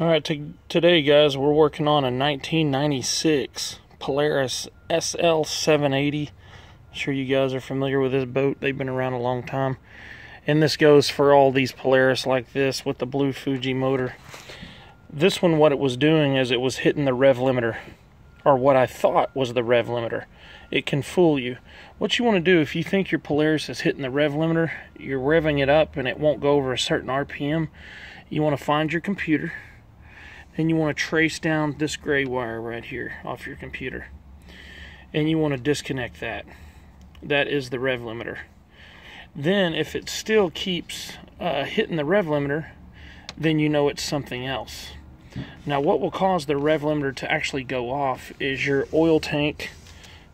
Alright, today guys, we're working on a 1996 Polaris SL780. I'm sure you guys are familiar with this boat. They've been around a long time. And this goes for all these Polaris like this with the blue Fuji motor. This one, what it was doing is it was hitting the rev limiter, or what I thought was the rev limiter. It can fool you. What you want to do, if you think your Polaris is hitting the rev limiter, you're revving it up and it won't go over a certain RPM, you want to find your computer. And you want to trace down this gray wire right here off your computer. And you want to disconnect that. That is the rev limiter. Then if it still keeps hitting the rev limiter, then you know it's something else. Now what will cause the rev limiter to actually go off is your oil tank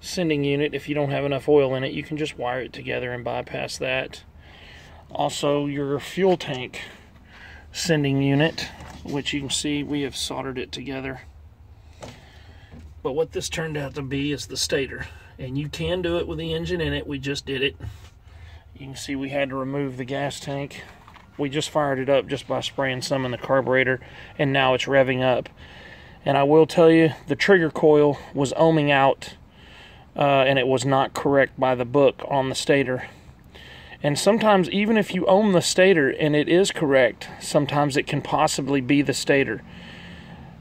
sending unit. If you don't have enough oil in it, you can just wire it together and bypass that. Also your fuel tank sending unit, which you can see we have soldered it together. But what this turned out to be is the stator, and you can do it with the engine in it. We just did it. You can see we had to remove the gas tank. We just fired it up just by spraying some in the carburetor, and now it's revving up. And I will tell you, the trigger coil was ohming out, and it was not correct by the book on the stator. And sometimes, even if you ohm the stator and it is correct, sometimes it can possibly be the stator.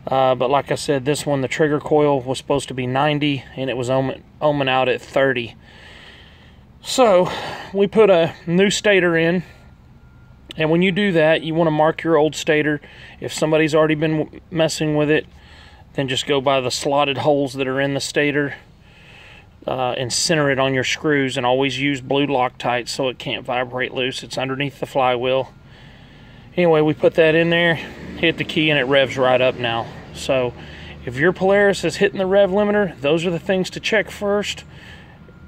But like I said, this one, the trigger coil was supposed to be 90 and it was ohming out at 30. So we put a new stator in, and when you do that, you want to mark your old stator. If somebody's already been messing with it, then just go by the slotted holes that are in the stator and center it on your screws, and always use blue Loctite so it can't vibrate loose. It's underneath the flywheel. Anyway, we put that in there, hit the key, and it revs right up now. So if your Polaris is hitting the rev limiter, those are the things to check first.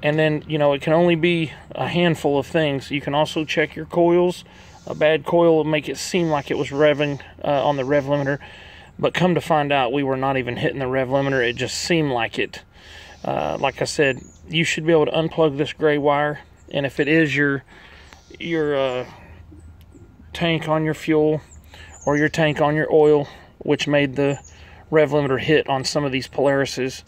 And then, you know, it can only be a handful of things. You can also check your coils. A bad coil will make it seem like it was revving on the rev limiter, but come to find out, we were not even hitting the rev limiter. It just seemed like it. Like I said, you should be able to unplug this gray wire, and if it is your tank on your fuel or your tank on your oil, which made the rev limiter hit on some of these Polarises,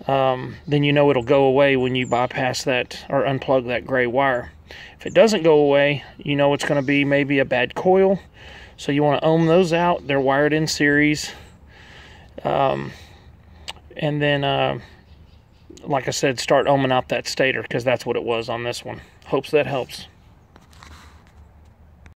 then you know it'll go away when you bypass that or unplug that gray wire. If it doesn't go away, you know it's going to be maybe a bad coil, so you want to ohm those out. They're wired in series. And then like I said, start ohming out that stator, because that's what it was on this one. Hopes that helps.